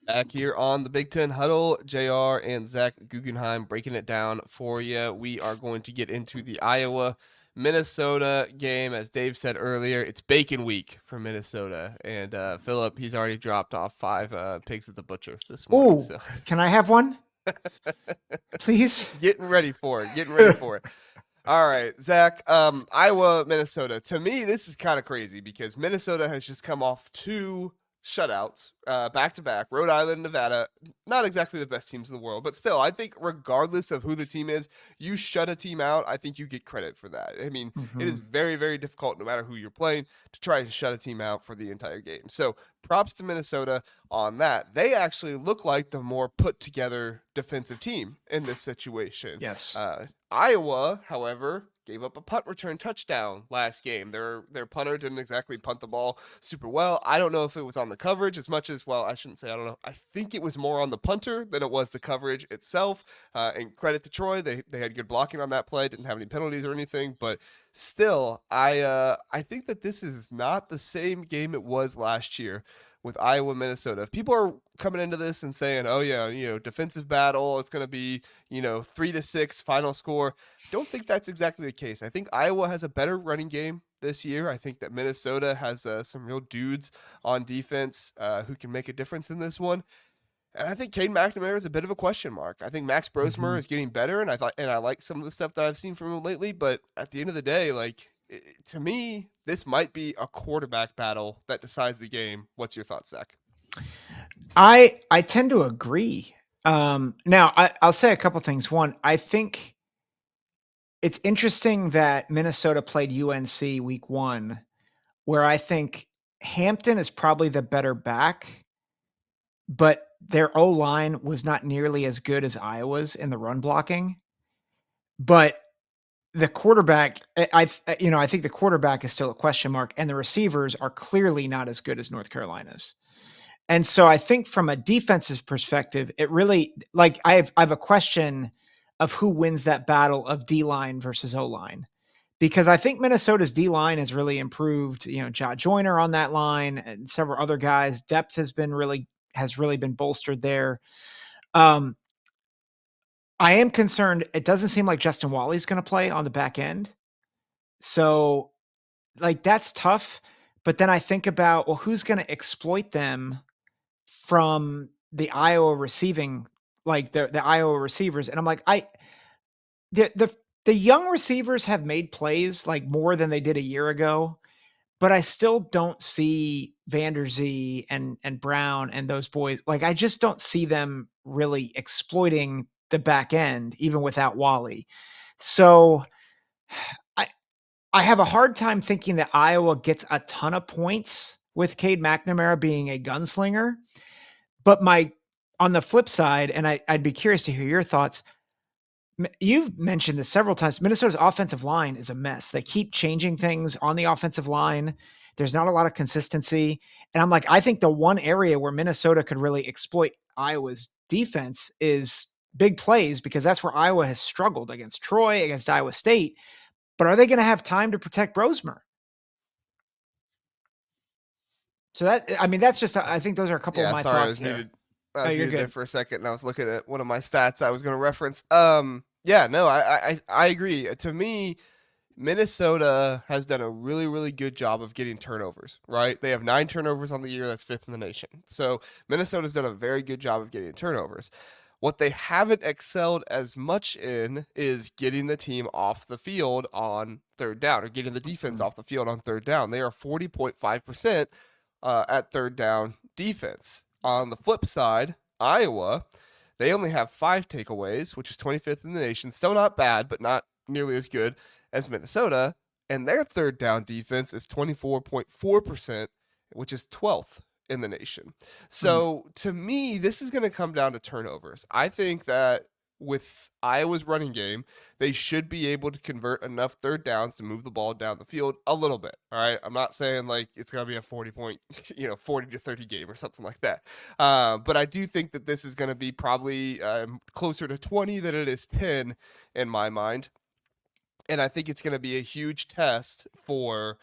Back here on the Big Ten Huddle, JR and Zach Guggenheim breaking it down for you. We are going to get into the Iowa Minnesota game. As Dave said earlier, it's bacon week for Minnesota. And Philip, he's already dropped off 5 pigs at the butcher this morning. Oh, So can I have one, please? getting ready for it. Getting ready for it. All right, Zach. Iowa, Minnesota. To me, this is kind of crazy because Minnesota has just come off 2 shutouts, back to back. Rhode Island, Nevada. Not exactly the best teams in the world, but still, I think regardless of who the team is, you shut a team out. I think you get credit for that. I mean, it is Mhm. very, very difficult, no matter who you're playing, to try and shut a team out for the entire game. So, props to Minnesota on that. They actually look like the more put together defensive team in this situation. Yes. Iowa, however, gave up a punt return touchdown last game. Their punter didn't exactly punt the ball super well. I don't know if it was on the coverage as much as, well, I shouldn't say I don't know. I think it was more on the punter than it was the coverage itself. And credit to Troy, they had good blocking on that play, didn't have any penalties or anything, but still, I think that this is not the same game it was last year with Iowa, Minnesota. If people are coming into this and saying, "Oh yeah, defensive battle, it's going to be 3-6 final score," don't think that's exactly the case. I think Iowa has a better running game this year. I think that Minnesota has some real dudes on defense who can make a difference in this one. And I think Cade McNamara is a bit of a question mark. I think Max Brosmer Mhm. is getting better, and I like some of the stuff that I've seen from him lately. But at the end of the day, to me, this might be a quarterback battle that decides the game. What's your thoughts, Zach? I tend to agree. Now I'll say a couple things. One, I think it's interesting that Minnesota played UNC week 1, where I think Hampton is probably the better back, but their O-line was not nearly as good as Iowa's in the run blocking. But the quarterback, I think the quarterback is still a question mark, and the receivers are clearly not as good as North Carolina's. And so I think from a defensive perspective, it really like I have a question of who wins that battle of D line versus O line. Because I think Minnesota's D line has really improved. Ja Joyner on that line and several other guys. Depth has really been bolstered there. Um, I am concerned. It doesn't seem like Justin Wally's going to play on the back end. So like that's tough. But then I think about, well, who's going to exploit them from the Iowa receiving, like the Iowa receivers, and I'm like, the young receivers have made plays like more than they did a year ago, but I still don't see Vanderzee and Brown and those boys. Like I just don't see them really exploiting the back end, even without Wally. So I I have a hard time thinking that Iowa gets a ton of points with Cade McNamara being a gunslinger. But on the flip side, and I'd be curious to hear your thoughts. You've mentioned this several times. Minnesota's offensive line is a mess. They keep changing things on the offensive line. There's not a lot of consistency. And I'm like, I think the one area where Minnesota could really exploit Iowa's defense is big plays, because that's where Iowa has struggled against Troy, against Iowa State. But are they going to have time to protect Brosmer? So that's just, I think those are a couple of Yeah, my sorry, thoughts there. I Oh, was you're muted there good. for a second, and I was looking at one of my stats I was going to reference. Yeah, no, I agree. To me, Minnesota has done a really, really good job of getting turnovers, right? They have 9 turnovers on the year. That's fifth in the nation. So Minnesota's done a very good job of getting turnovers. What they haven't excelled as much in is getting the team off the field on third down, or getting the defense Mhm. off the field on third down. They are 40.5% at third down defense. On the flip side, Iowa, they only have 5 takeaways, which is 25th in the nation. Still not bad, but not nearly as good as Minnesota, and their third down defense is 24.4%, which is 12th in the nation. Mm. So to me, this is going to come down to turnovers. I think that with Iowa's running game, they should be able to convert enough third downs to move the ball down the field a little bit. All right. I'm not saying like it's going to be a 40 point, 40 to 30 game or something like that. But I do think that this is going to be probably closer to 20 than it is 10 in my mind. And I think it's going to be a huge test for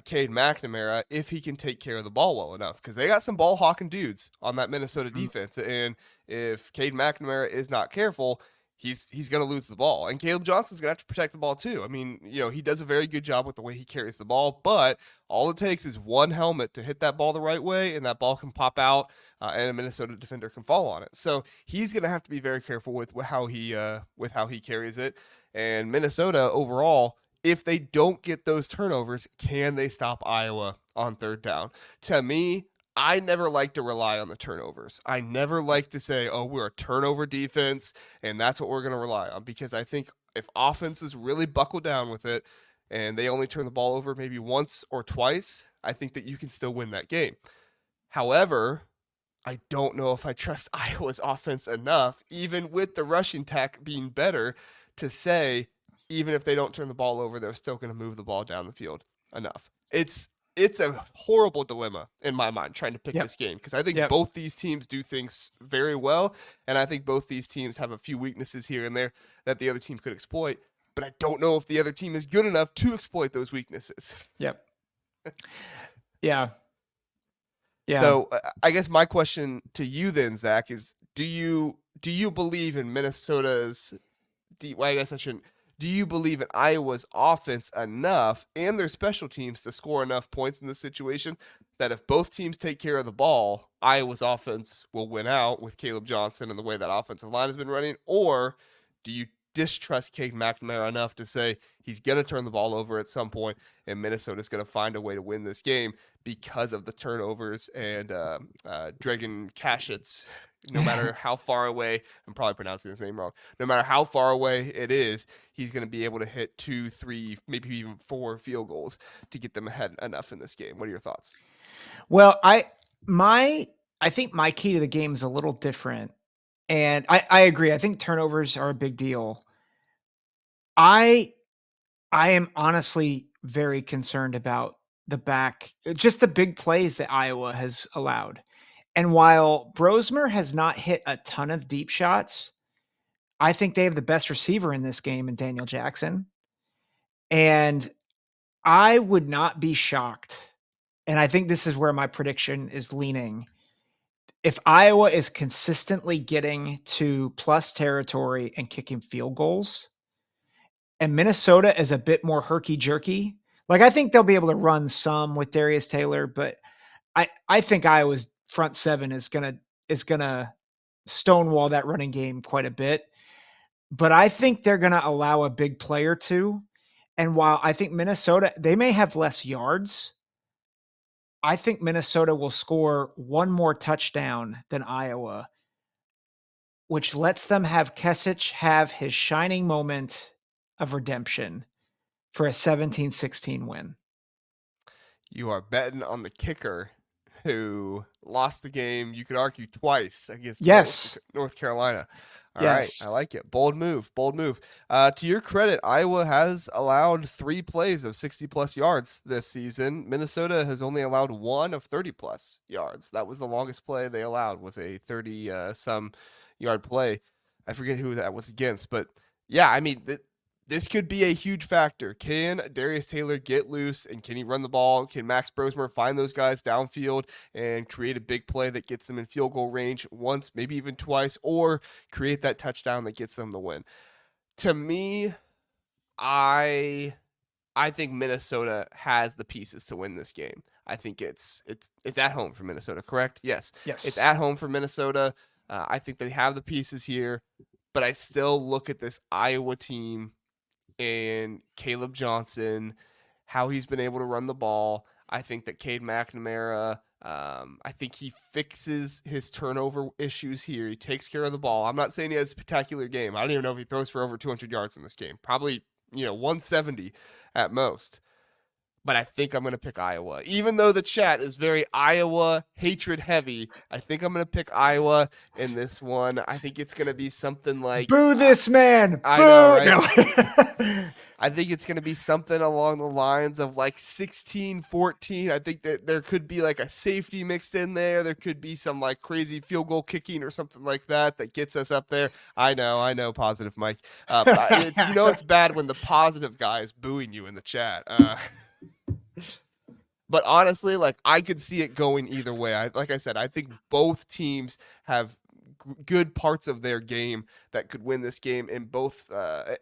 Cade McNamara if he can take care of the ball well enough, because they got some ball hawking dudes on that Minnesota defense, and if Cade McNamara is not careful, he's going to lose the ball, and Caleb Johnson's going to have to protect the ball too. I mean, he does a very good job with the way he carries the ball, but all it takes is one helmet to hit that ball the right way, and that ball can pop out, and a Minnesota defender can fall on it. So he's going to have to be very careful with how he carries it. And Minnesota overall, if they don't get those turnovers, can they stop Iowa on third down? To me, I never like to rely on the turnovers. I never like to say, oh, we're a turnover defense and that's what we're going to rely on, because I think if offenses really buckle down with it and they only turn the ball over maybe once or twice, I think that you can still win that game. However, I don't know if I trust Iowa's offense enough, even with the rushing attack being better, to say even if they don't turn the ball over, they're still going to move the ball down the field enough. It's a horrible dilemma in my mind trying to pick Yep. this game, because I think Yep. both these teams do things very well, and I think both these teams have a few weaknesses here and there that the other team could exploit, but I don't know if the other team is good enough to exploit those weaknesses. Yep. Yeah. Yeah. So I guess my question to you then, Zach, is do you believe in Minnesota's? Well, I guess I shouldn't. Do you believe in Iowa's offense enough and their special teams to score enough points in this situation that if both teams take care of the ball, Iowa's offense will win out with Caleb Johnson and the way that offensive line has been running? Or do you distrust Cade McNamara enough to say he's going to turn the ball over at some point and Minnesota's going to find a way to win this game because of the turnovers and Dragan Kashitz, no matter how far away, I'm probably pronouncing his name wrong, no matter how far away it is, he's going to be able to hit 2, 3, maybe even 4 field goals to get them ahead enough in this game. What are your thoughts? Well, I think my key to the game is a little different. And I agree. I think turnovers are a big deal. I I am honestly very concerned about just the big plays that Iowa has allowed. And while Brosmer has not hit a ton of deep shots, I think they have the best receiver in this game in Daniel Jackson. And I would not be shocked. And I think this is where my prediction is leaning. If Iowa is consistently getting to plus territory and kicking field goals, and Minnesota is a bit more herky jerky, like I think they'll be able to run some with Darius Taylor, but I think Iowa's front seven is gonna stonewall that running game quite a bit. But I think they're gonna allow a big play or two. And while I think Minnesota, they may have less yards, I think Minnesota will score one more touchdown than Iowa, which lets them have Kesich have his shining moment of redemption for a 17-16 win. You are betting on the kicker who lost the game, you could argue, twice against Yes. North Carolina. All right, Yes. I like it. Bold move. Bold move. To your credit, Iowa has allowed 3 plays of 60-plus yards this season. Minnesota has only allowed 1 of 30-plus yards. That was the longest play they allowed, was a 30-some yard play. I forget who that was against, but yeah, I mean, this could be a huge factor. Can Darius Taylor get loose and can he run the ball? Can Max Brosmer find those guys downfield and create a big play that gets them in field goal range once, maybe even twice, or create that touchdown that gets them the win? To me, I think Minnesota has the pieces to win this game. I think it's at home for Minnesota, correct? Yes. Yes. It's at home for Minnesota. I think they have the pieces here, but I still look at this Iowa team and Caleb Johnson, how he's been able to run the ball. I think that Cade McNamara, I think he fixes his turnover issues here. He takes care of the ball. I'm not saying he has a spectacular game. I don't even know if he throws for over 200 yards in this game. Probably, 170 at most. But I think I'm going to pick Iowa. Even though the chat is very Iowa hatred heavy, I think I'm going to pick Iowa in this one. I think it's going to be something like Boo this man. I Boo. know, right? No. I think it's going to be something along the lines of like 16-14. I think that there could be like a safety mixed in there. There could be some like crazy field goal kicking or something like that gets us up there. I know, positive Mike. But it's bad when the positive guy is booing you in the chat. But honestly, like I could see it going either way. Like I said, I think both teams have good parts of their game that could win this game, and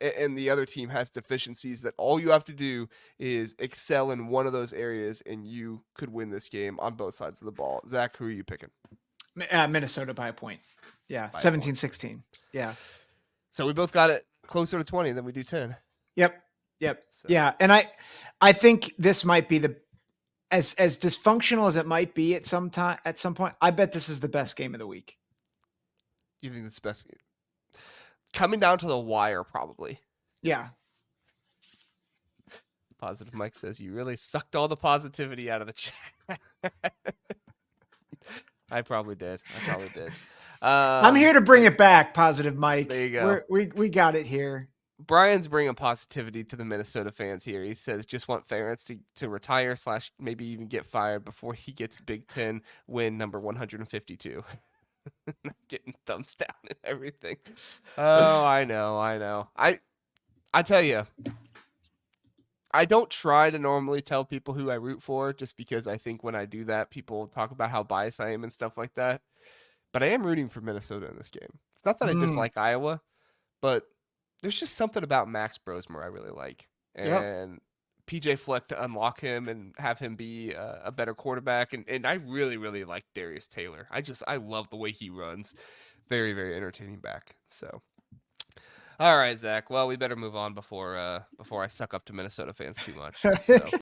and the other team has deficiencies that all you have to do is excel in one of those areas, and you could win this game on both sides of the ball. Zach, who are you picking? Minnesota by a point. Yeah, By a point. 17-16. Yeah. So we both got it closer to 20 than we do 10. Yep. Yep. So. Yeah, and I think this might be the as dysfunctional as it might be at some point. I bet this is the best game of the week. You think it's best coming down to the wire, probably. Yeah. Positive Mike says you really sucked all the positivity out of the chat. I probably did. I'm here to bring it back, Positive Mike. There you go. We got it here. Brian's bringing positivity to the Minnesota fans here. He says just want Ferentz to retire / maybe even get fired before he gets Big Ten win number 152. Getting thumbs down and everything. Oh, I know. I tell you, I don't try to normally tell people who I root for just because I think when I do that, people talk about how biased I am and stuff like that. But I am rooting for Minnesota in this game. It's not that I dislike Iowa, but there's just something about Max Brosmer I really like. And PJ Fleck to unlock him and have him be a better quarterback. And I really, really like Darius Taylor. I love the way he runs. Very, very entertaining back. So, all right, Zach. Well, we better move on before I suck up to Minnesota fans too much. So.